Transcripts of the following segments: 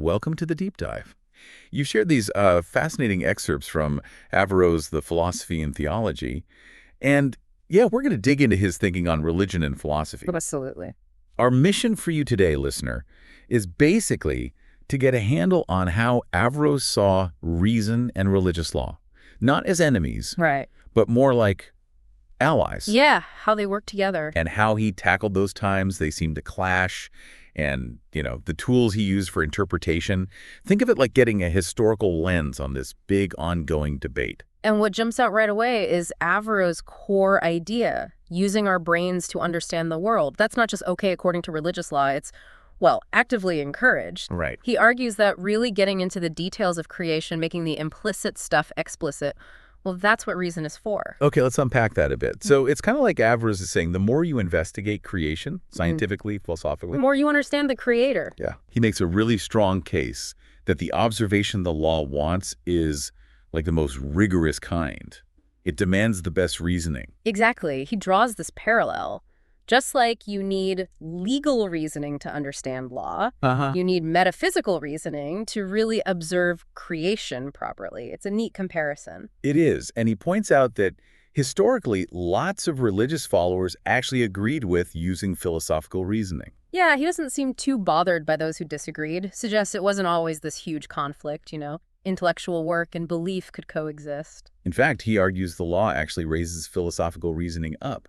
welcome to the deep dive. You've shared these fascinating excerpts from Averroes' The Philosophy and Theology, and yeah, we're going to dig into his thinking on religion and philosophy. Absolutely. Our mission for you today, listener, is basically to get a handle on how Averroes saw reason and religious law, not as enemies, Right. but more like allies. Yeah, how they work together. And how he tackled those times they seemed to clash, and, the tools he used for interpretation. Think of it like getting a historical lens on this big ongoing debate. And what jumps out right away is Averroes' core idea, using our brains to understand the world. That's not just okay according to religious law, it's, well, actively encouraged. Right. He argues that really getting into the details of creation, making the implicit stuff explicit, well, that's what reason is for. Okay, let's unpack that a bit. So it's kind of like Averroes is saying, the more you investigate creation, scientifically, philosophically, The more you understand the creator. yeah, he makes a really strong case that the observation the law wants is like the most rigorous kind. It demands the best reasoning. Exactly. He draws this parallel. Just like you need legal reasoning to understand law, you need metaphysical reasoning to really observe creation properly. It's a neat comparison. It is, and he points out that historically, lots of religious followers actually agreed with using philosophical reasoning. Yeah, he doesn't seem too bothered by those who disagreed. Suggests it wasn't always this huge conflict, Intellectual work and belief could coexist. In fact, he argues the law actually raises philosophical reasoning up,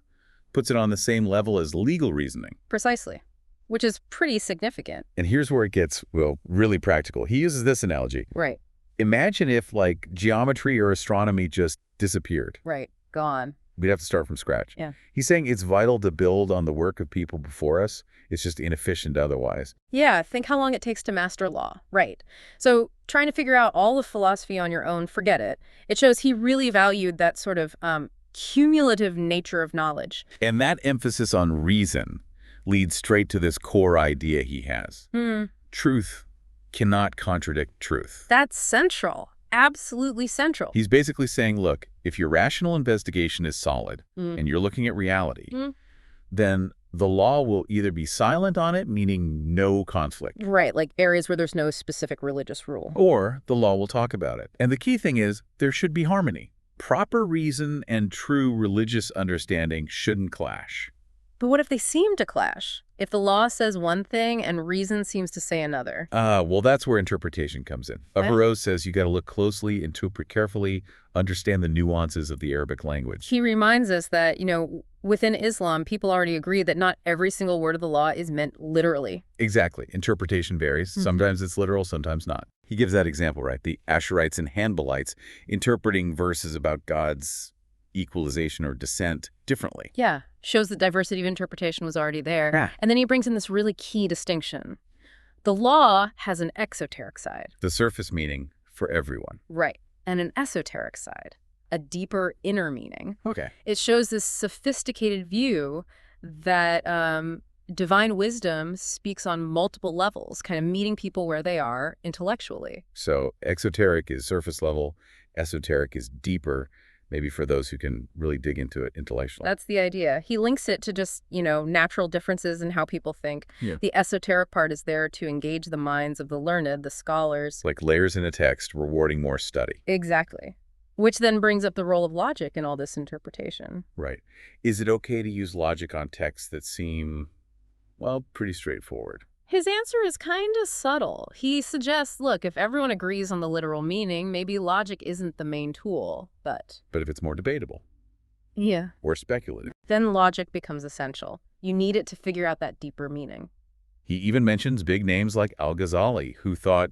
puts it on the same level as legal reasoning. Precisely. Which is pretty significant. And here's where it gets, well, really practical. He uses this analogy. Right. Imagine if, like, geometry or astronomy just disappeared. Right. Gone. We'd have to start from scratch. Yeah. He's saying it's vital to build on the work of people before us. It's just inefficient otherwise. Yeah, think how long it takes to master law. Right. So trying to figure out all of philosophy on your own, forget it. It shows he really valued that sort of cumulative nature of knowledge. And that emphasis on reason leads straight to this core idea he has. Truth cannot contradict truth. That's central. Absolutely central. He's basically saying, look, if your rational investigation is solid and you're looking at reality, then the law will either be silent on it, meaning no conflict. Right, like areas where there's no specific religious rule. Or the law will talk about it. And the key thing is there should be harmony. Proper reason and true religious understanding shouldn't clash. But what if they seem to clash? If the law says one thing and reason seems to say another? Well, that's where interpretation comes in. Averroes says you got to look closely, interpret carefully, understand the nuances of the Arabic language. He reminds us that, within Islam, people already agree that not every single word of the law is meant literally. Exactly. Interpretation varies. Sometimes it's literal, sometimes not. He gives that example, right? The Asherites and Hanbalites interpreting verses about God's equalization or descent differently. Yeah. Shows that diversity of interpretation was already there. Yeah. And then he brings in this really key distinction. The law has an exoteric side. The surface meaning for everyone. Right. And an esoteric side, a deeper inner meaning. Okay. It shows this sophisticated view that divine wisdom speaks on multiple levels, kind of meeting people where they are intellectually. So exoteric is surface level, esoteric is deeper, maybe for those who can really dig into it intellectually. That's the idea. He links it to just, natural differences in how people think. Yeah. The esoteric part is there to engage the minds of the learned, the scholars. Like layers in a text, rewarding more study. Exactly. Which then brings up the role of logic in all this interpretation. Right. Is it okay to use logic on texts that seem, well, pretty straightforward? His answer is kind of subtle. He suggests, look, if everyone agrees on the literal meaning, maybe logic isn't the main tool, but if it's more debatable. Yeah. Or speculative. Then logic becomes essential. You need it to figure out that deeper meaning. He even mentions big names like Al-Ghazali, who thought,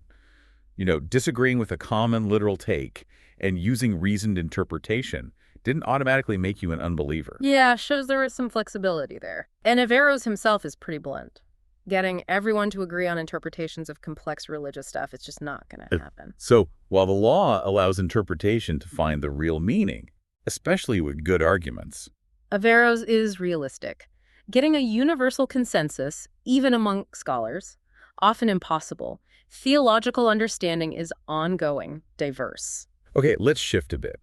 disagreeing with a common literal take and using reasoned interpretation didn't automatically make you an unbeliever. Yeah, shows there is some flexibility there. And Averroes himself is pretty blunt. Getting everyone to agree on interpretations of complex religious stuff, it's just not going to happen. So while the law allows interpretation to find the real meaning, especially with good arguments, Averroes is realistic. Getting a universal consensus, even among scholars, often impossible. Theological understanding is ongoing, diverse. Okay, let's shift a bit.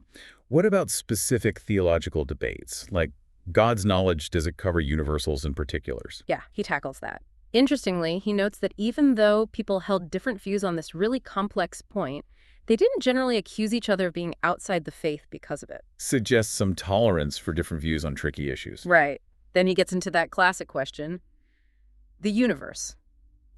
What about specific theological debates, like God's knowledge, does it cover universals and particulars? Yeah, he tackles that. Interestingly, he notes that even though people held different views on this really complex point, they didn't generally accuse each other of being outside the faith because of it. Suggests some tolerance for different views on tricky issues. Right. Then he gets into that classic question, the universe,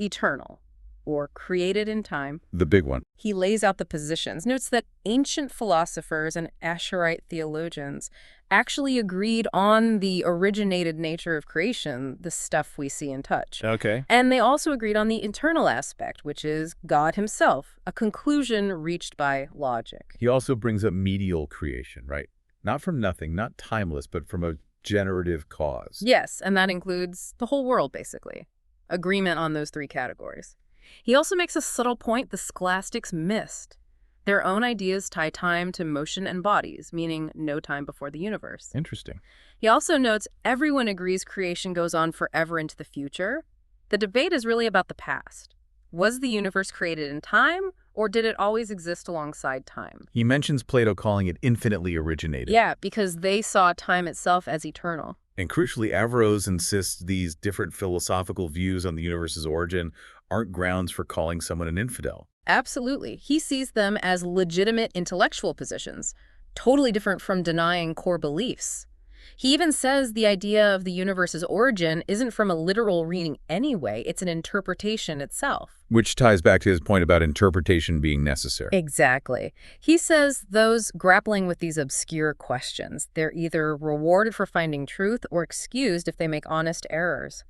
eternal, or created in time. The big one. He lays out the positions, notes that ancient philosophers and Asherite theologians actually agreed on the originated nature of creation, the stuff we see and touch. Okay. And they also agreed on the internal aspect, which is God himself, a conclusion reached by logic. He also brings up medial creation, right? Not from nothing, not timeless, but from a generative cause. Yes, and that includes the whole world, basically. Agreement on those three categories. He also makes a subtle point the scholastics missed. Their own ideas tie time to motion and bodies, meaning no time before the universe. Interesting. He also notes everyone agrees creation goes on forever into the future. The debate is really about the past. Was the universe created in time, or did it always exist alongside time? He mentions Plato calling it infinitely originated. Yeah, because they saw time itself as eternal. And crucially, Averroes insists these different philosophical views on the universe's origin aren't grounds for calling someone an infidel. Absolutely. He sees them as legitimate intellectual positions, totally different from denying core beliefs. He even says the idea of the universe's origin isn't from a literal reading anyway, it's an interpretation itself. Which ties back to his point about interpretation being necessary. Exactly. He says those grappling with these obscure questions, they're either rewarded for finding truth or excused if they make honest errors.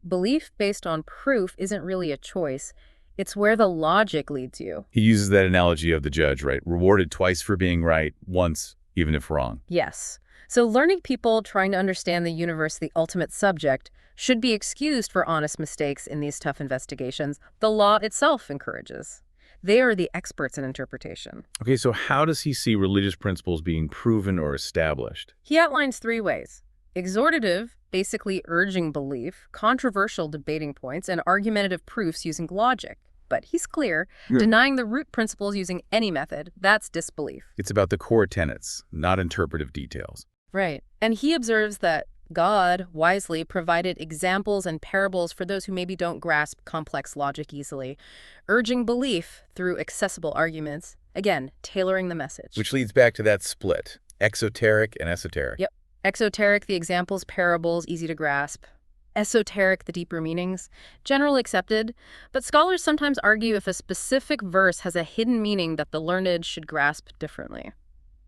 Belief based on proof isn't really a choice. It's where the logic leads you. He uses that analogy of the judge, right? Rewarded twice for being right, once, even if wrong. Yes. So learning people trying to understand the universe, the ultimate subject, should be excused for honest mistakes in these tough investigations. The law itself encourages. They are the experts in interpretation. Okay, so how does he see religious principles being proven or established? He outlines three ways. Exhortative, basically urging belief, controversial debating points, and argumentative proofs using logic. But he's clear, denying the root principles using any method, that's disbelief. It's about the core tenets, not interpretive details. Right. And he observes that God wisely provided examples and parables for those who maybe don't grasp complex logic easily, urging belief through accessible arguments, again, tailoring the message. Which leads back to that split, exoteric and esoteric. Yep. Exoteric, the examples, parables, easy to grasp. Esoteric, the deeper meanings, generally accepted, but scholars sometimes argue if a specific verse has a hidden meaning that the learned should grasp differently.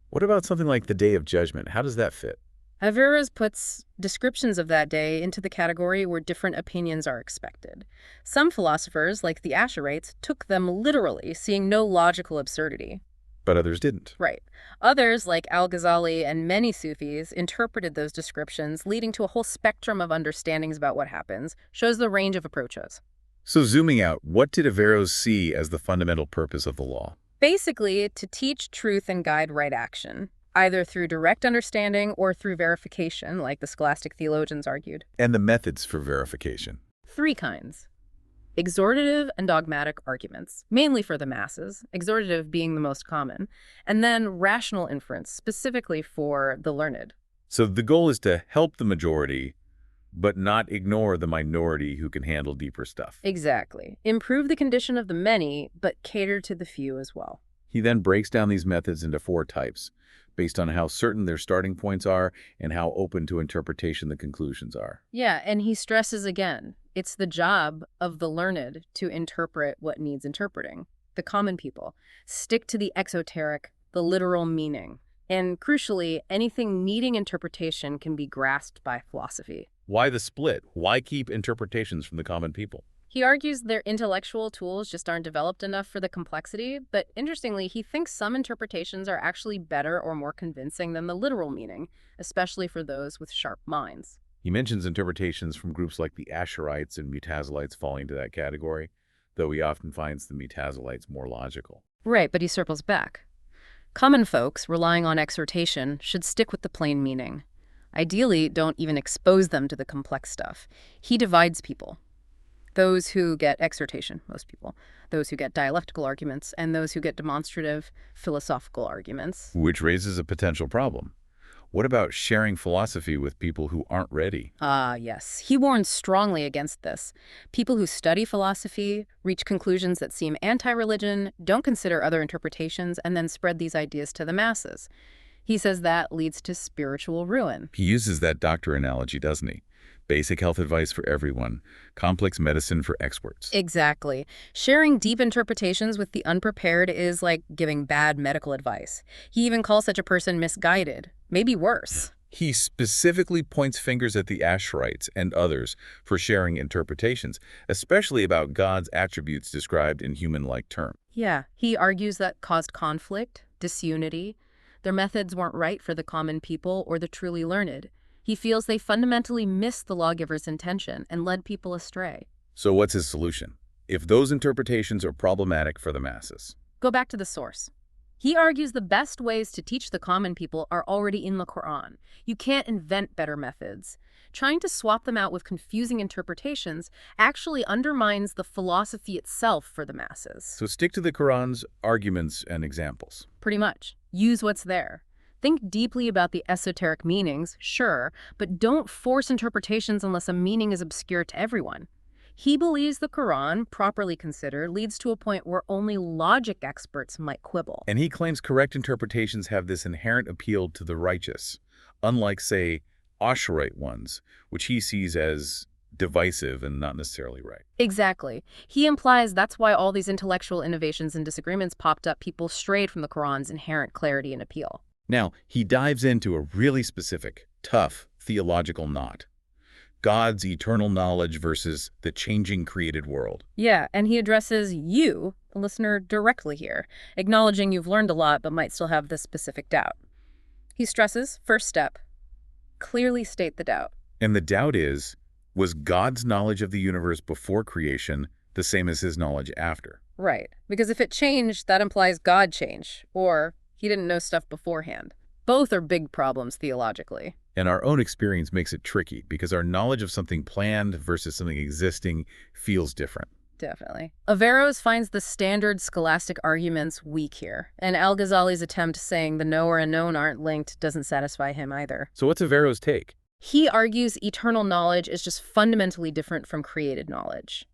What about something like the Day of Judgment? How does that fit? Averroes puts descriptions of that day into the category where different opinions are expected. Some philosophers, like the Asherites, took them literally, seeing no logical absurdity. But others didn't. Right. Others, like Al-Ghazali and many Sufis, interpreted those descriptions, leading to a whole spectrum of understandings about what happens, shows the range of approaches. So zooming out, what did Averroes see as the fundamental purpose of the law? Basically, to teach truth and guide right action, either through direct understanding or through verification, like the scholastic theologians argued. And the methods for verification? Three kinds. Exhortative and dogmatic arguments, mainly for the masses, exhortative being the most common, and then rational inference, specifically for the learned. So the goal is to help the majority, but not ignore the minority who can handle deeper stuff. Exactly. Improve the condition of the many, but cater to the few as well. He then breaks down these methods into 4 types, based on how certain their starting points are and how open to interpretation the conclusions are. Yeah, and he stresses again, it's the job of the learned to interpret what needs interpreting. The common people stick to the exoteric, the literal meaning. And crucially, anything needing interpretation can be grasped by philosophy. Why the split? Why keep interpretations from the common people? He argues their intellectual tools just aren't developed enough for the complexity, but interestingly, he thinks some interpretations are actually better or more convincing than the literal meaning, especially for those with sharp minds. He mentions interpretations from groups like the Asherites and Mutazilites falling into that category, though he often finds the Mutazilites more logical. Right, but he circles back. Common folks, relying on exhortation, should stick with the plain meaning. Ideally, don't even expose them to the complex stuff. He divides people. Those who get exhortation, most people, those who get dialectical arguments, and those who get demonstrative philosophical arguments. Which raises a potential problem. What about sharing philosophy with people who aren't ready? Ah, yes. He warns strongly against this. People who study philosophy, reach conclusions that seem anti-religion, don't consider other interpretations, and then spread these ideas to the masses. He says that leads to spiritual ruin. He uses that doctor analogy, doesn't he? Basic health advice for everyone, complex medicine for experts. Exactly. Sharing deep interpretations with the unprepared is like giving bad medical advice. He even calls such a person misguided, maybe worse. He specifically points fingers at the Asherites and others for sharing interpretations, especially about God's attributes described in human-like terms. Yeah, he argues that caused conflict, disunity. Their methods weren't right for the common people or the truly learned. He feels they fundamentally missed the lawgiver's intention and led people astray. So what's his solution? If those interpretations are problematic for the masses? Go back to the source. He argues the best ways to teach the common people are already in the Quran. You can't invent better methods. Trying to swap them out with confusing interpretations actually undermines the philosophy itself for the masses. So stick to the Quran's arguments and examples. Pretty much. Use what's there. Think deeply about the esoteric meanings, sure, but don't force interpretations unless a meaning is obscure to everyone. He believes the Quran, properly considered, leads to a point where only logic experts might quibble. And he claims correct interpretations have this inherent appeal to the righteous, unlike, say, Asherite ones, which he sees as divisive and not necessarily right. Exactly. He implies that's why all these intellectual innovations and disagreements popped up. People strayed from the Quran's inherent clarity and appeal. Now, he dives into a really specific, tough theological knot. God's eternal knowledge versus the changing created world. Yeah, and he addresses you, the listener, directly here, acknowledging you've learned a lot but might still have this specific doubt. He stresses, first step, clearly state the doubt. And the doubt is, was God's knowledge of the universe before creation the same as his knowledge after? Right, because if it changed, that implies God changed, or he didn't know stuff beforehand. Both are big problems theologically. And our own experience makes it tricky because our knowledge of something planned versus something existing feels different. Definitely. Averroes finds the standard scholastic arguments weak here, and Al-Ghazali's attempt saying the knower and known aren't linked doesn't satisfy him either. So what's Averroes' take? He argues eternal knowledge is just fundamentally different from created knowledge.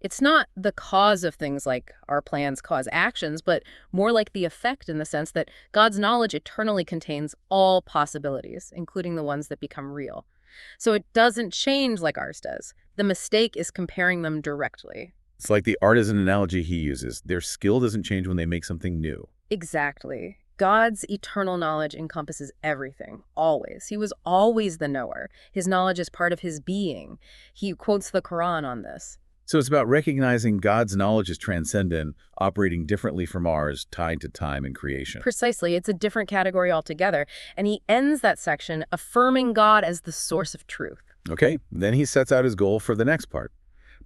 It's not the cause of things like our plans cause actions, but more like the effect in the sense that God's knowledge eternally contains all possibilities, including the ones that become real. So it doesn't change like ours does. The mistake is comparing them directly. It's like the artisan analogy he uses. Their skill doesn't change when they make something new. Exactly. God's eternal knowledge encompasses everything, always. He was always the knower. His knowledge is part of his being. He quotes the Quran on this. So it's about recognizing God's knowledge is transcendent, operating differently from ours, tied to time and creation. Precisely. It's a different category altogether. And he ends that section affirming God as the source of truth. Okay, then he sets out his goal for the next part.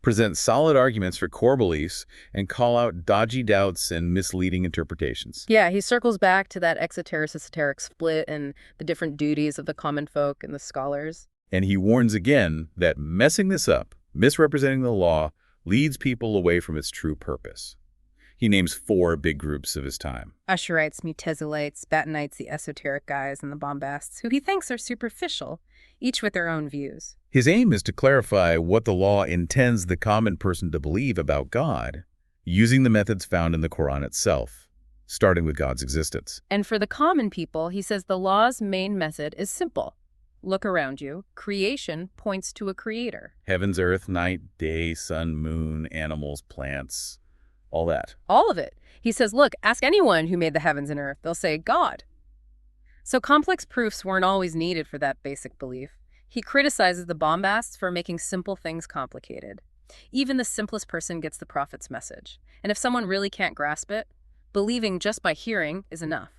Present solid arguments for core beliefs and call out dodgy doubts and misleading interpretations. Yeah, he circles back to that exoteric-esoteric split and the different duties of the common folk and the scholars. And he warns again that messing this up, misrepresenting the law, leads people away from its true purpose. He names 4 big groups of his time. Asherites, Mutezilites, Batinites, the esoteric guys, and the bombasts, who he thinks are superficial, each with their own views. His aim is to clarify what the law intends the common person to believe about God, using the methods found in the Quran itself, starting with God's existence. And for the common people, he says the law's main method is simple. Look around you. Creation points to a creator. Heavens, earth, night, day, sun, moon, animals, plants, all that. All of it. He says, look, ask anyone who made the heavens and earth. They'll say, God. So complex proofs weren't always needed for that basic belief. He criticizes the bombasts for making simple things complicated. Even the simplest person gets the prophet's message. And if someone really can't grasp it, believing just by hearing is enough.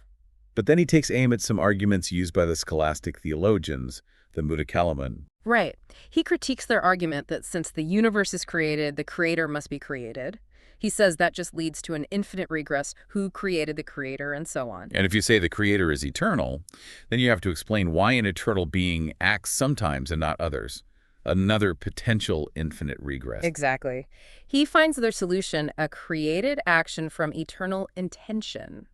But then he takes aim at some arguments used by the scholastic theologians, the Mutakallimun. Right. He critiques their argument that since the universe is created, the creator must be created. He says that just leads to an infinite regress, who created the creator, and so on. And if you say the creator is eternal, then you have to explain why an eternal being acts sometimes and not others. Another potential infinite regress. Exactly. He finds their solution a created action from eternal intention.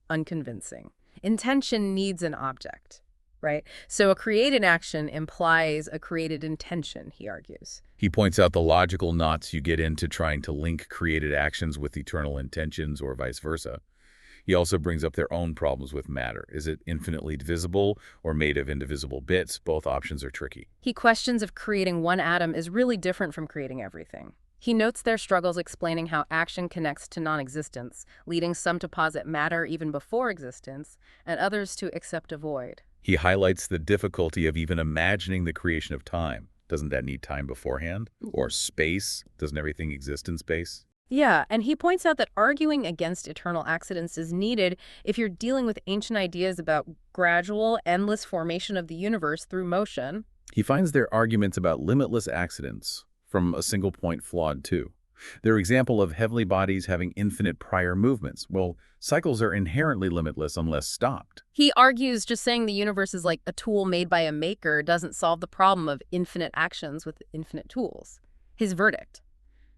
Unconvincing. Intention needs an object, right? So a created action implies a created intention, he argues. He points out the logical knots you get into trying to link created actions with eternal intentions or vice versa. He also brings up their own problems with matter. Is it infinitely divisible or made of indivisible bits? Both options are tricky. He questions if creating one atom is really different from creating everything. He notes their struggles explaining how action connects to non-existence, leading some to posit matter even before existence, and others to accept a void. He highlights the difficulty of even imagining the creation of time. Doesn't that need time beforehand? Or space? Doesn't everything exist in space? Yeah, and he points out that arguing against eternal accidents is needed if you're dealing with ancient ideas about gradual, endless formation of the universe through motion. He finds their arguments about limitless accidents from a single point flawed too. Their example of heavenly bodies having infinite prior movements. Well, cycles are inherently limitless unless stopped. He argues just saying the universe is like a tool made by a maker doesn't solve the problem of infinite actions with infinite tools. His verdict: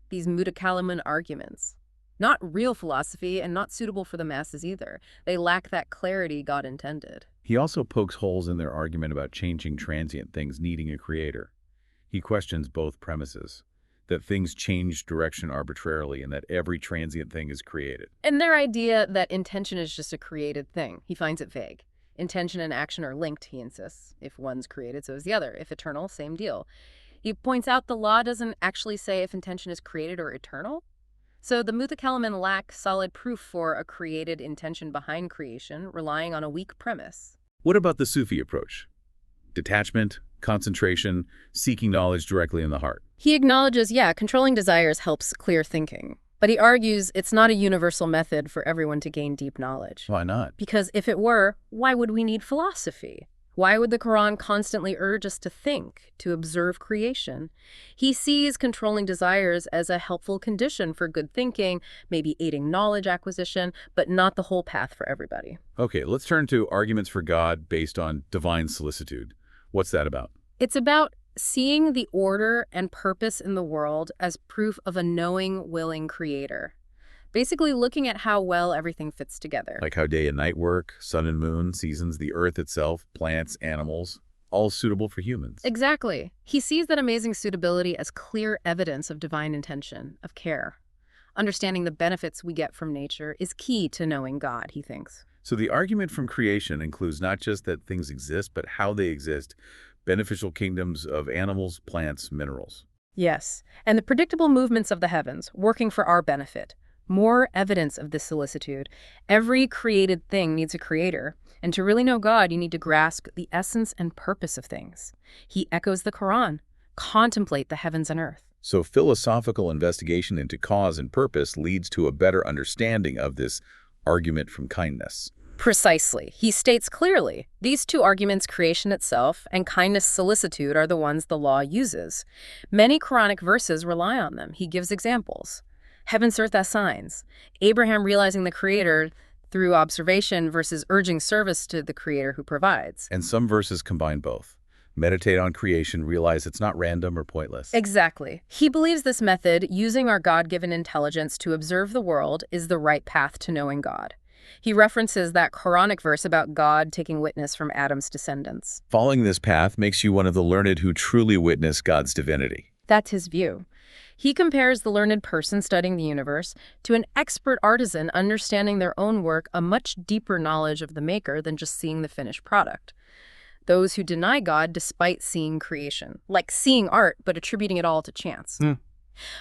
these mutakallamin arguments. Not real philosophy and not suitable for the masses either. They lack that clarity God intended. He also pokes holes in their argument about changing transient things needing a creator. He questions both premises, that things change direction arbitrarily and that every transient thing is created. And their idea that intention is just a created thing, he finds it vague. Intention and action are linked, he insists. If one's created, so is the other. If eternal, same deal. He points out the law doesn't actually say if intention is created or eternal. So the mutakallamin lack solid proof for a created intention behind creation, relying on a weak premise. What about the Sufi approach? Detachment, concentration, seeking knowledge directly in the heart. He acknowledges, yeah, controlling desires helps clear thinking. But he argues it's not a universal method for everyone to gain deep knowledge. Why not? Because if it were, why would we need philosophy? Why would the Quran constantly urge us to think, to observe creation? He sees controlling desires as a helpful condition for good thinking, maybe aiding knowledge acquisition, but not the whole path for everybody. Okay, let's turn to arguments for God based on divine solicitude. What's that about? It's about seeing the order and purpose in the world as proof of a knowing, willing creator. Basically looking at how well everything fits together. Like how day and night work, sun and moon, seasons, the earth itself, plants, animals, all suitable for humans. Exactly. He sees that amazing suitability as clear evidence of divine intention, of care. Understanding the benefits we get from nature is key to knowing God, he thinks. So the argument from creation includes not just that things exist, but how they exist, beneficial kingdoms of animals, plants, minerals. Yes, and the predictable movements of the heavens, working for our benefit. More evidence of this solicitude. Every created thing needs a creator, and to really know God, you need to grasp the essence and purpose of things. He echoes the Quran. Contemplate the heavens and earth. So philosophical investigation into cause and purpose leads to a better understanding of this argument from kindness. Precisely. He states clearly, these two arguments, creation itself and kindness solicitude, are the ones the law uses. Many Quranic verses rely on them. He gives examples. Heavens, earth as signs. Abraham realizing the Creator through observation versus urging service to the Creator who provides. And some verses combine both. Meditate on creation, realize it's not random or pointless. Exactly. He believes this method, using our God-given intelligence to observe the world, is the right path to knowing God. He references that Quranic verse about God taking witness from Adam's descendants. Following this path makes you one of the learned who truly witness God's divinity. That's his view. He compares the learned person studying the universe to an expert artisan understanding their own work, a much deeper knowledge of the maker than just seeing the finished product. Those who deny God despite seeing creation, like seeing art but attributing it all to chance.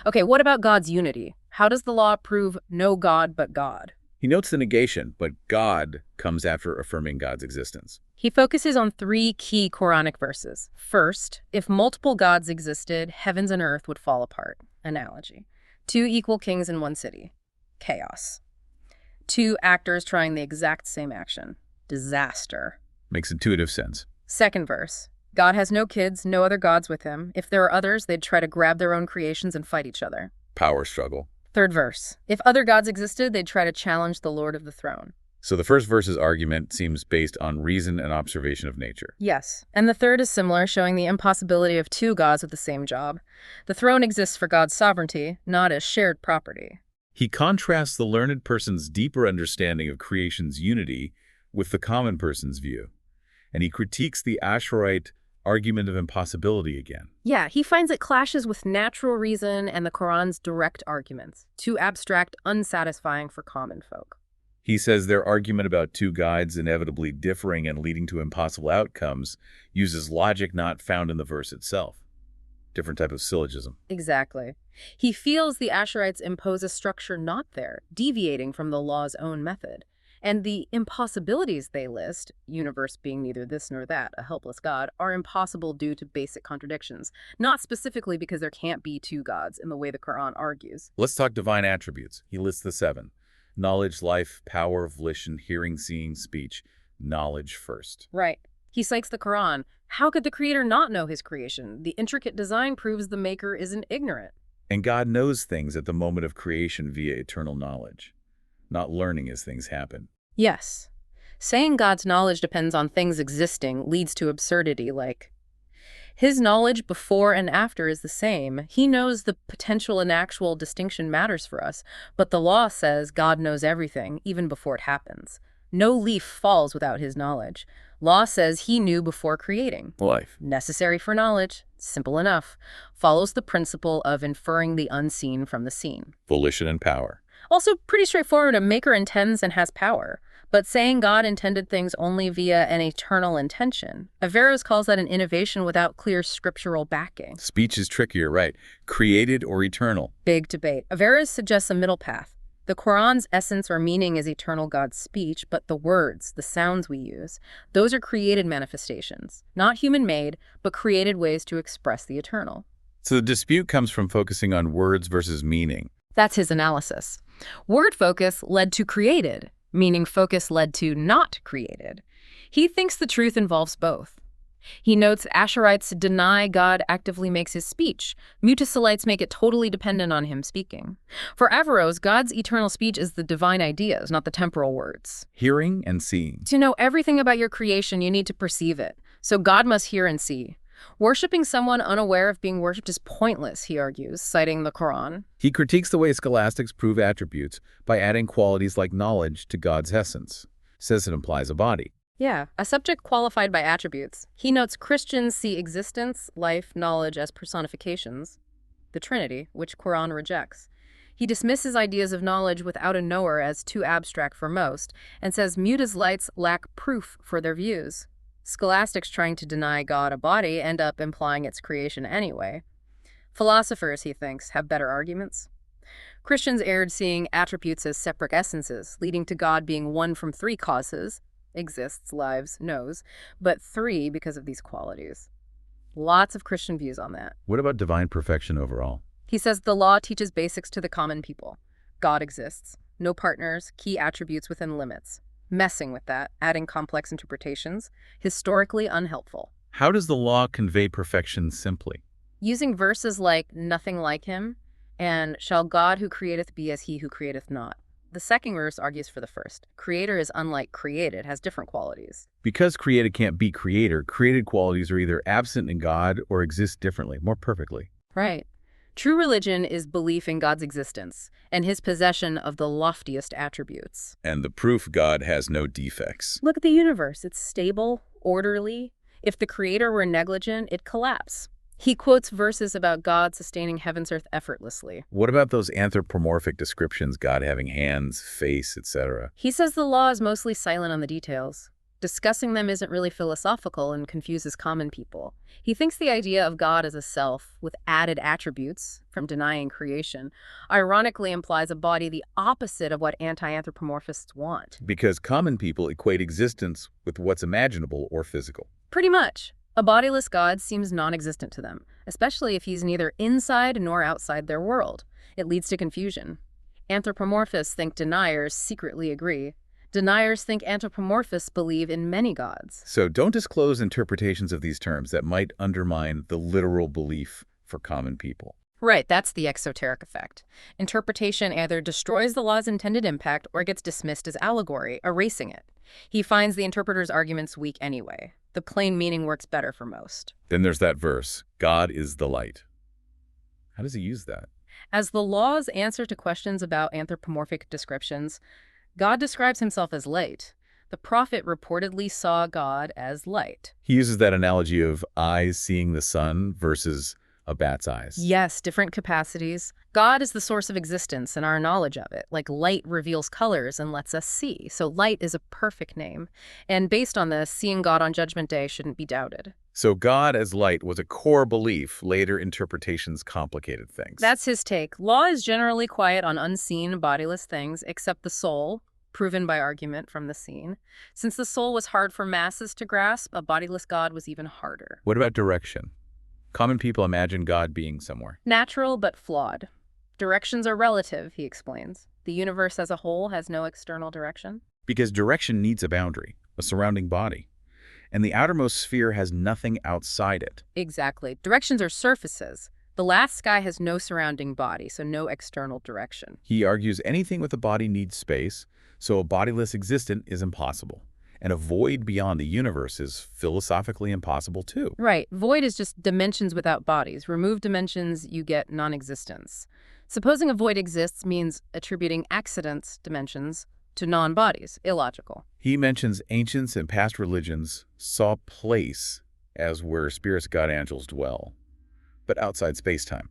Okay, what about God's unity? How does the law prove no God but God? He notes the negation, but God comes after affirming God's existence. He focuses on three key Quranic verses. First, if multiple gods existed, heavens and earth would fall apart. Analogy. 2 equal kings in one city. Chaos. 2 actors trying the exact same action. Disaster. Makes intuitive sense. Second verse. God has no kids, no other gods with him. If there are others, they'd try to grab their own creations and fight each other. Power struggle. Third verse. If other gods existed, they'd try to challenge the Lord of the throne. So the first verse's argument seems based on reason and observation of nature. Yes, and the third is similar, showing the impossibility of 2 gods with the same job. The throne exists for God's sovereignty, not as shared property. He contrasts the learned person's deeper understanding of creation's unity with the common person's view. And he critiques the Asherite argument of impossibility again. Yeah, he finds it clashes with natural reason and the Quran's direct arguments, too abstract, unsatisfying for common folk. He says their argument about two guides inevitably differing and leading to impossible outcomes uses logic not found in the verse itself. Different type of syllogism. Exactly. He feels the Asherites impose a structure not there, deviating from the law's own method. And the impossibilities they list, universe being neither this nor that, a helpless God, are impossible due to basic contradictions, not specifically because there can't be two gods in the way the Quran argues. Let's talk divine attributes. He lists the 7. Knowledge, life, power, volition, hearing, seeing, speech. Knowledge first. Right. He cites the Quran. How could the creator not know his creation? The intricate design proves the maker isn't ignorant. And God knows things at the moment of creation via eternal knowledge, not learning as things happen. Yes. Saying God's knowledge depends on things existing leads to absurdity, like, his knowledge before and after is the same. He knows the potential and actual distinction matters for us, but the law says God knows everything, even before it happens. No leaf falls without his knowledge. Law says he knew before creating. Life. Necessary for knowledge, simple enough, follows the principle of inferring the unseen from the seen. Volition and power. Also pretty straightforward. A maker intends and has power. But saying God intended things only via an eternal intention. Averroes calls that an innovation without clear scriptural backing. Speech is trickier, right? Created or eternal? Big debate. Averroes suggests a middle path. The Quran's essence or meaning is eternal God's speech, but the words, the sounds we use, those are created manifestations. Not human-made, but created ways to express the eternal. So the dispute comes from focusing on words versus meaning. That's his analysis. Word focus led to created, meaning focus led to not created. He thinks the truth involves both. He notes Asherites deny God actively makes his speech. Mutasilites make it totally dependent on him speaking. For Averroes, God's eternal speech is the divine ideas, not the temporal words. Hearing and seeing. To know everything about your creation, you need to perceive it. So God must hear and see. Worshipping someone unaware of being worshipped is pointless, he argues, citing the Quran. He critiques the way scholastics prove attributes by adding qualities like knowledge to God's essence. Says it implies a body. Yeah, a subject qualified by attributes. He notes Christians see existence, life, knowledge as personifications, the Trinity, which Quran rejects. He dismisses ideas of knowledge without a knower as too abstract for most, and says Mutasilites lack proof for their views. Scholastics trying to deny God a body end up implying its creation anyway. Philosophers, he thinks, have better arguments. Christians erred seeing attributes as separate essences, leading to God being one from 3 causes, exists, lives, knows, but 3 because of these qualities. Lots of Christian views on that. What about divine perfection overall? He says the law teaches basics to the common people. God exists. No partners, key attributes within limits. Messing with that, adding complex interpretations, historically unhelpful. How does the law convey perfection simply? Using verses like nothing like him and shall God who createth be as he who createth not. The second verse argues for the first. Creator is unlike created, has different qualities. Because created can't be creator, created qualities are either absent in God or exist differently, more perfectly. Right. True religion is belief in God's existence and his possession of the loftiest attributes. And the proof God has no defects. Look at the universe. It's stable, orderly. If the creator were negligent, it'd collapse. He quotes verses about God sustaining heaven's earth effortlessly. What about those anthropomorphic descriptions, God having hands, face, etc.? He says the law is mostly silent on the details. Discussing them isn't really philosophical and confuses common people. He thinks the idea of God as a self with added attributes from denying creation ironically implies a body the opposite of what anti-anthropomorphists want. Because common people equate existence with what's imaginable or physical. Pretty much. A bodiless God seems non-existent to them, especially if he's neither inside nor outside their world. It leads to confusion. Anthropomorphists think deniers secretly agree. Deniers think anthropomorphists believe in many gods. So don't disclose interpretations of these terms that might undermine the literal belief for common people. Right, that's the exoteric effect. Interpretation either destroys the law's intended impact or gets dismissed as allegory, erasing it. He finds the interpreter's arguments weak anyway. The plain meaning works better for most. Then there's that verse, God is the light. How does he use that? As the law's answer to questions about anthropomorphic descriptions, God describes himself as light. The prophet reportedly saw God as light. He uses that analogy of eyes seeing the sun versus a bat's eyes. Yes, different capacities. God is the source of existence and our knowledge of it. Like light reveals colors and lets us see. So light is a perfect name. And based on this, seeing God on Judgment Day shouldn't be doubted. So God as light was a core belief. Later interpretations complicated things. That's his take. Law is generally quiet on unseen, bodiless things, except the soul, proven by argument from the seen. Since the soul was hard for masses to grasp, a bodiless God was even harder. What about direction? Common people imagine God being somewhere. Natural but flawed. Directions are relative, he explains. The universe as a whole has no external direction. Because direction needs a boundary, a surrounding body. And the outermost sphere has nothing outside it. Exactly. Directions are surfaces. The last sky has no surrounding body, so no external direction. He argues anything with a body needs space, so a bodiless existent is impossible. And a void beyond the universe is philosophically impossible too. Right. Void is just dimensions without bodies. Remove dimensions, you get non-existence. Supposing a void exists means attributing accidents, dimensions, to non-bodies. Illogical. He mentions ancients and past religions saw place as where spirits, god, angels dwell, but outside space-time,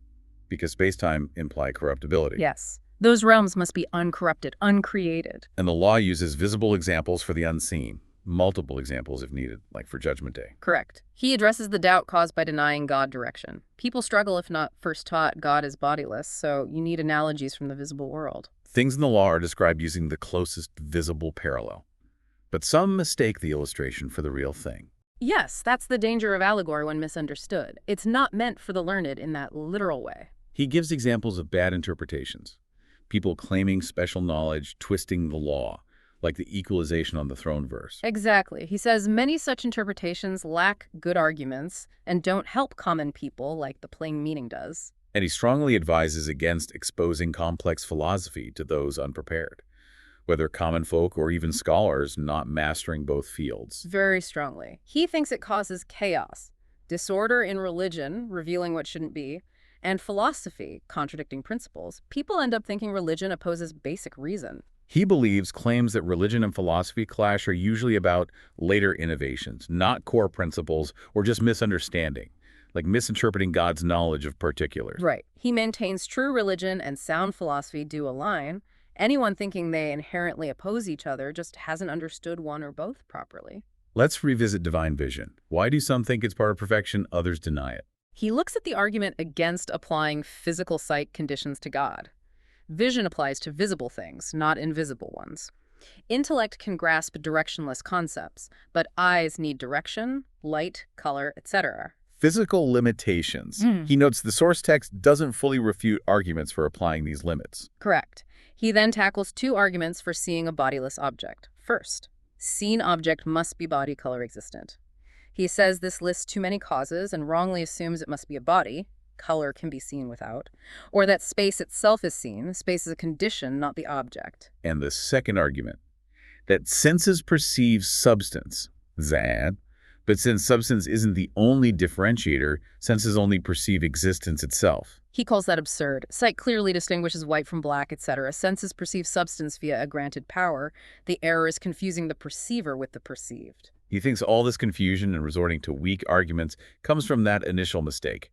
because space-time imply corruptibility. Yes. Those realms must be uncorrupted, uncreated. And the law uses visible examples for the unseen, multiple examples if needed, like for Judgment Day. Correct. He addresses the doubt caused by denying God direction. People struggle if not first taught God is bodiless, so you need analogies from the visible world. Things in the law are described using the closest visible parallel, but some mistake the illustration for the real thing. Yes, that's the danger of allegory when misunderstood. It's not meant for the learned in that literal way. He gives examples of bad interpretations. People claiming special knowledge, twisting the law, like the equalization on the throne verse. Exactly. He says many such interpretations lack good arguments and don't help common people like the plain meaning does. And he strongly advises against exposing complex philosophy to those unprepared, whether common folk or even scholars not mastering both fields. Very strongly. He thinks it causes chaos, disorder in religion, revealing what shouldn't be, and philosophy, contradicting principles. People end up thinking religion opposes basic reason. He believes claims that religion and philosophy clash are usually about later innovations, not core principles or just misunderstanding, like misinterpreting God's knowledge of particulars. Right. He maintains true religion and sound philosophy do align. Anyone thinking they inherently oppose each other just hasn't understood one or both properly. Let's revisit divine vision. Why do some think it's part of perfection, others deny it? He looks at the argument against applying physical sight conditions to God. Vision applies to visible things, not invisible ones. Intellect can grasp directionless concepts, but eyes need direction, light, color, etc. Physical limitations. He notes the source text doesn't fully refute arguments for applying these limits. Correct. He then tackles two arguments for seeing a bodiless object. First, seen object must be body color existent. He says this lists too many causes and wrongly assumes it must be a body, color can be seen without, or that space itself is seen, space is a condition, not the object. And the second argument, that senses perceive substance, Zad, but since substance isn't the only differentiator, senses only perceive existence itself. He calls that absurd. Sight clearly distinguishes white from black, etc. Senses perceive substance via a granted power. The error is confusing the perceiver with the perceived. He thinks all this confusion and resorting to weak arguments comes from that initial mistake,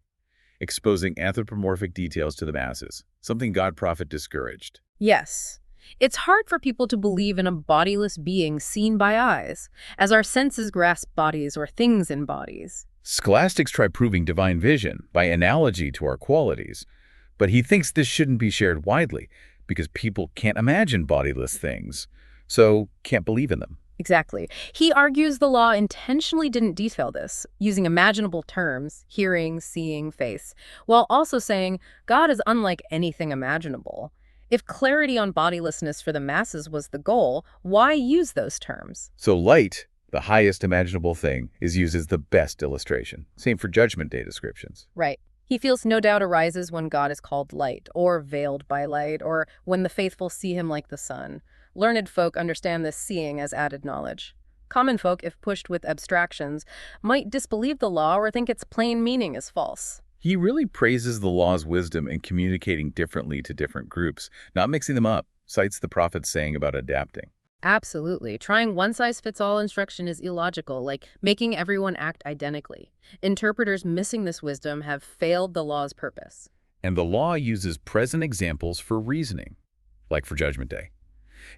exposing anthropomorphic details to the masses, something God prophet discouraged. Yes. It's hard for people to believe in a bodiless being seen by eyes, as our senses grasp bodies or things in bodies. Scholastics try proving divine vision by analogy to our qualities, but he thinks this shouldn't be shared widely because people can't imagine bodiless things, so can't believe in them. Exactly. He argues the law intentionally didn't detail this, using imaginable terms, hearing, seeing, face, while also saying God is unlike anything imaginable. If clarity on bodilessness for the masses was the goal, why use those terms? So light, the highest imaginable thing, is used as the best illustration. Same for Judgment Day descriptions. Right. He feels no doubt arises when God is called light, or veiled by light, or when the faithful see him like the sun. Learned folk understand this seeing as added knowledge. Common folk, if pushed with abstractions, might disbelieve the law or think its plain meaning is false. He really praises the law's wisdom in communicating differently to different groups, not mixing them up, cites the prophet's saying about adapting. Absolutely. Trying one-size-fits-all instruction is illogical, like making everyone act identically. Interpreters missing this wisdom have failed the law's purpose. And the law uses present examples for reasoning, like for Judgment Day.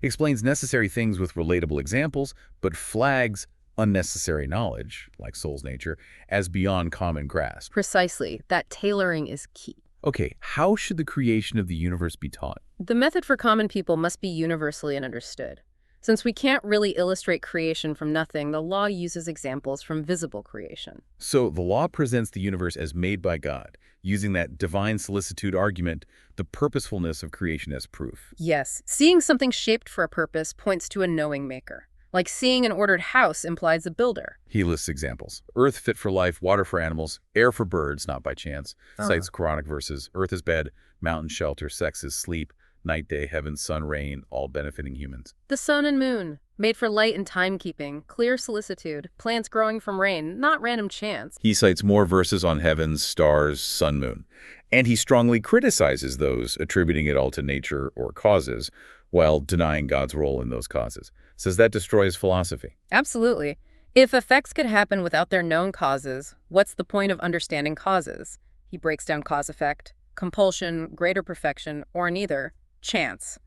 Explains necessary things with relatable examples, but flags unnecessary knowledge, like soul's nature, as beyond common grasp. Precisely. That tailoring is key. Okay, how should the creation of the universe be taught? The method for common people must be universally understood. Since we can't really illustrate creation from nothing, the law uses examples from visible creation. So the law presents the universe as made by God, using that divine solicitude argument, the purposefulness of creation as proof. Yes, seeing something shaped for a purpose points to a knowing maker. Like seeing an ordered house implies a builder. He lists examples. Earth fit for life, water for animals, air for birds, not by chance. Cites Quranic verses. Earth is bed, mountain shelter, sex is sleep, night, day, heaven, sun, rain, all benefiting humans. The sun and moon, made for light and timekeeping, clear solicitude, plants growing from rain, not random chance. He cites more verses on heavens, stars, sun, moon. And he strongly criticizes those attributing it all to nature or causes, while denying God's role in those causes. Says that destroys philosophy. Absolutely. If effects could happen without their known causes, what's the point of understanding causes? He breaks down cause-effect, compulsion, greater perfection, or neither. Chance.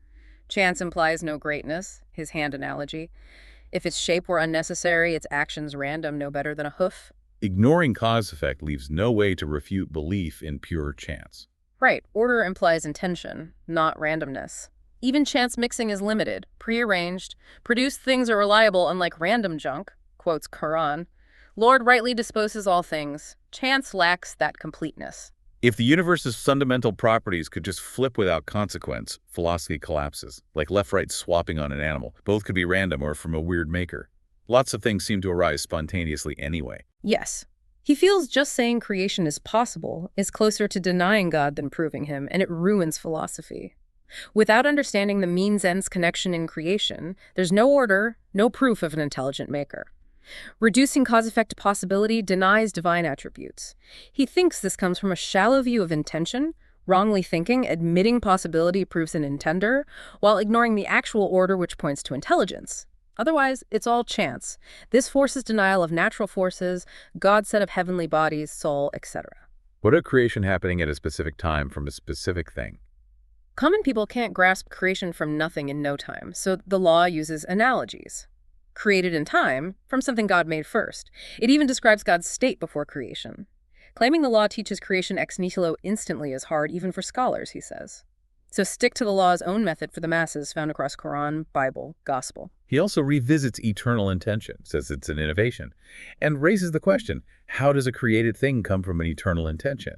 Chance implies no greatness, his hand analogy. If its shape were unnecessary, its actions random, no better than a hoof. Ignoring cause-effect leaves no way to refute belief in pure chance. Right. Order implies intention, not randomness. Even chance mixing is limited, prearranged. Produced things are reliable, unlike random junk, quotes Quran. Lord rightly disposes all things. Chance lacks that completeness. If the universe's fundamental properties could just flip without consequence, philosophy collapses, like left-right swapping on an animal. Both could be random or from a weird maker. Lots of things seem to arise spontaneously anyway. Yes. He feels just saying creation is possible is closer to denying God than proving him, and it ruins philosophy. Without understanding the means-ends connection in creation, there's no order, no proof of an intelligent maker. Reducing cause-effect possibility denies divine attributes. He thinks this comes from a shallow view of intention, wrongly thinking admitting possibility proves an intender, while ignoring the actual order which points to intelligence. Otherwise, it's all chance. This forces denial of natural forces, God's set of heavenly bodies, soul, etc. What a creation happening at a specific time from a specific thing? Common people can't grasp creation from nothing in no time, so the law uses analogies. Created in time from something God made first. It even describes God's state before creation. Claiming the law teaches creation ex nihilo instantly is hard even for scholars, he says. So stick to the law's own method for the masses found across Quran, Bible, Gospel. He also revisits eternal intention, says it's an innovation, and raises the question, how does a created thing come from an eternal intention?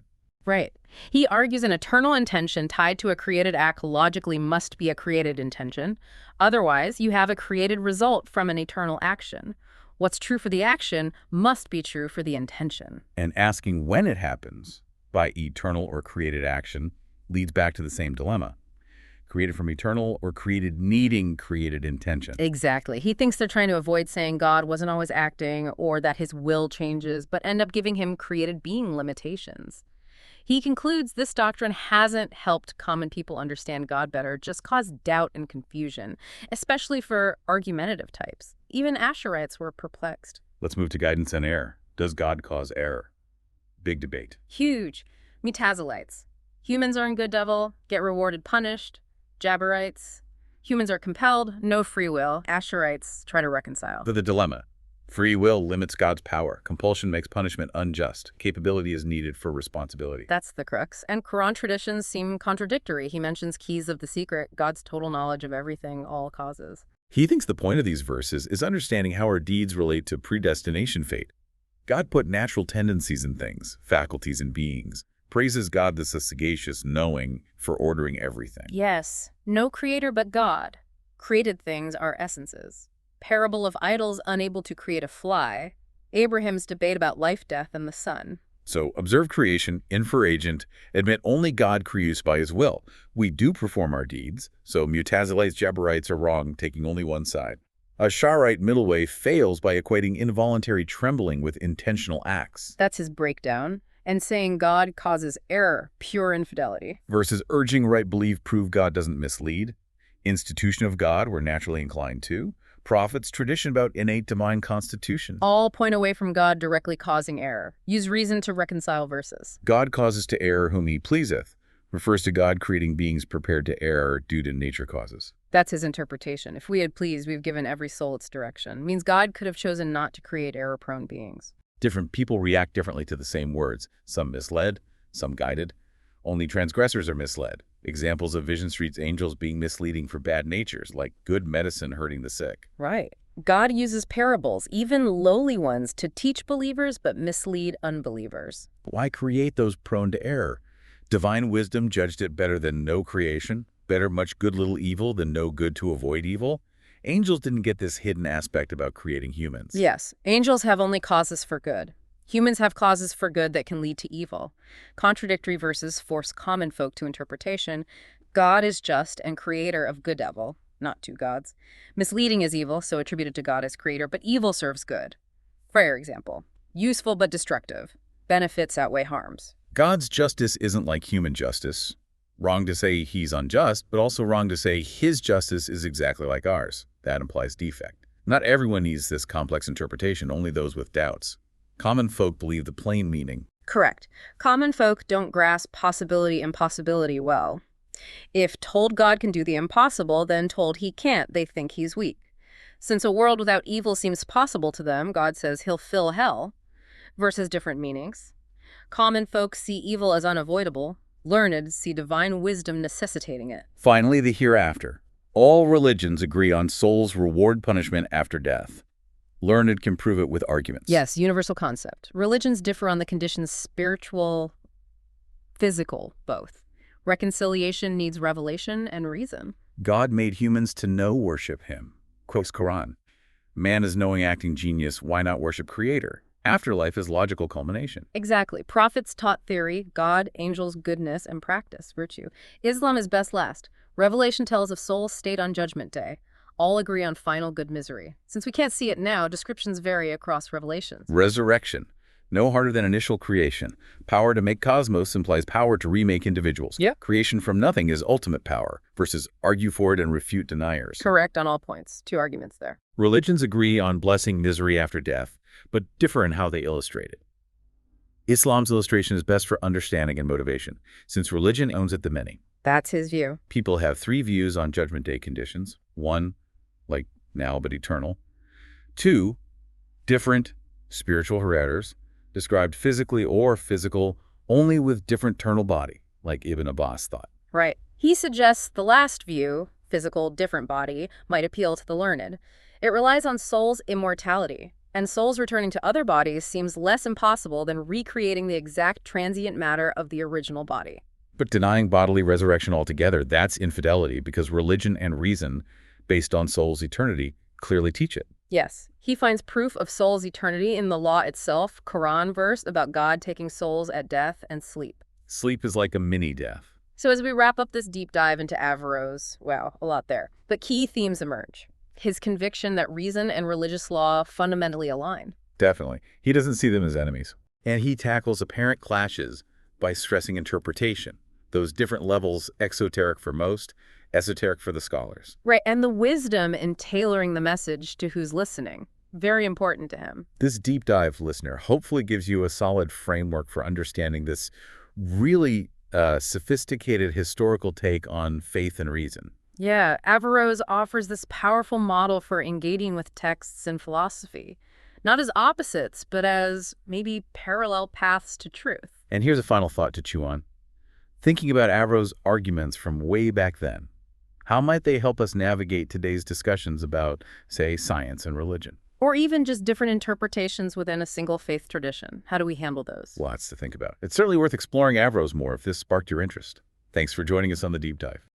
Right. He argues an eternal intention tied to a created act logically must be a created intention. Otherwise, you have a created result from an eternal action. What's true for the action must be true for the intention. And asking when it happens by eternal or created action leads back to the same dilemma. Created from eternal or created needing created intention. Exactly. He thinks they're trying to avoid saying God wasn't always acting or that his will changes, but end up giving him created being limitations. He concludes this doctrine hasn't helped common people understand God better, just caused doubt and confusion, especially for argumentative types. Even Asherites were perplexed. Let's move to guidance and error. Does God cause error? Big debate. Huge. Mutazilites. Humans are in good devil, get rewarded punished. Jabberites. Humans are compelled, no free will. Asherites try to reconcile. The dilemma. Free will limits God's power. Compulsion makes punishment unjust. Capability is needed for responsibility. That's the crux. And Quran traditions seem contradictory. He mentions keys of the secret, God's total knowledge of everything, all causes. He thinks the point of these verses is understanding how our deeds relate to predestination fate. God put natural tendencies in things, faculties in beings. Praises God this a sagacious knowing for ordering everything. Yes, no creator but God. Created things are essences. Parable of idols unable to create a fly. Abraham's debate about life, death, and the sun. So observe creation, infer agent, admit only God creates by his will. We do perform our deeds, so Mutazilites, Jabberites are wrong, taking only one side. A Sharite middle way fails by equating involuntary trembling with intentional acts. That's his breakdown. And saying God causes error, pure infidelity. Versus urging right belief prove God doesn't mislead. Institution of God we're naturally inclined to. prophets, tradition about innate divine constitution. All point away from God directly causing error. Use reason to reconcile verses. God causes to err whom he pleaseth refers to God creating beings prepared to err due to nature causes. That's his interpretation. If we had pleased, we've given every soul its direction. It means God could have chosen not to create error-prone beings. Different people react differently to the same words. Some misled, some guided. Only transgressors are misled. Examples of Vision Street's angels being misleading for bad natures, like good medicine hurting the sick. Right. God uses parables, even lowly ones, to teach believers but mislead unbelievers. Why create those prone to error? Divine wisdom judged it better than no creation, better much good little evil than no good to avoid evil. Angels didn't get this hidden aspect about creating humans. Yes, angels have only causes for good. Humans have causes for good that can lead to evil. Contradictory verses force common folk to interpretation. God is just and creator of good evil, not two gods. Misleading is evil, so attributed to God as creator, but evil serves good. For example, useful but destructive. Benefits outweigh harms. God's justice isn't like human justice. Wrong to say he's unjust, but also wrong to say his justice is exactly like ours. That implies defect. Not everyone needs this complex interpretation, only those with doubts. Common folk believe the plain meaning. Correct. Common folk don't grasp possibility, impossibility well. If told God can do the impossible, then told he can't, they think he's weak. Since a world without evil seems possible to them, God says he'll fill hell, versus different meanings. Common folk see evil as unavoidable. Learned see divine wisdom necessitating it. Finally, the hereafter. All religions agree on soul's reward punishment after death. Learned can prove it with arguments. Yes, universal concept. Religions differ on the conditions spiritual, physical, both. Reconciliation needs revelation and reason. God made humans to know worship him. Quotes Quran. Man is knowing acting genius, why not worship creator? Afterlife is logical culmination. Exactly. Prophets taught theory, God, angels, goodness, and practice, virtue. Islam is best last. Revelation tells of soul's state on Judgment Day. All agree on final good misery. Since we can't see it now, descriptions vary across revelations. Resurrection. No harder than initial creation. Power to make cosmos implies power to remake individuals. Yeah. Creation from nothing is ultimate power versus argue for it and refute deniers. Correct on all points. Two arguments there. Religions agree on blessing misery after death, but differ in how they illustrate it. Islam's illustration is best for understanding and motivation, since religion owns it the many. That's his view. People have three views on Judgment Day conditions. One, like now but eternal. Two, different spiritual heritors, described physically or physical, only with different eternal body, like Ibn Abbas thought. Right. He suggests the last view, physical, different body, might appeal to the learned. It relies on soul's immortality, and souls returning to other bodies seems less impossible than recreating the exact transient matter of the original body. But denying bodily resurrection altogether, that's infidelity, because religion and reason, based on soul's eternity, clearly teach it. Yes. He finds proof of soul's eternity in the law itself, Quran verse about God taking souls at death and sleep. Sleep is like a mini-death. So as we wrap up this deep dive into Averroes, wow, a lot there. But key themes emerge. His conviction that reason and religious law fundamentally align. Definitely. He doesn't see them as enemies. And he tackles apparent clashes by stressing interpretation. Those different levels, exoteric for most, esoteric for the scholars. Right, and the wisdom in tailoring the message to who's listening. Very important to him. This deep dive, listener, hopefully gives you a solid framework for understanding this really sophisticated historical take on faith and reason. Yeah, Averroes offers this powerful model for engaging with texts and philosophy. Not as opposites, but as maybe parallel paths to truth. And here's a final thought to chew on. Thinking about Averroes' arguments from way back then, how might they help us navigate today's discussions about, say, science and religion? Or even just different interpretations within a single faith tradition. How do we handle those? Lots to think about. It's certainly worth exploring Averroes more if this sparked your interest. Thanks for joining us on the Deep Dive.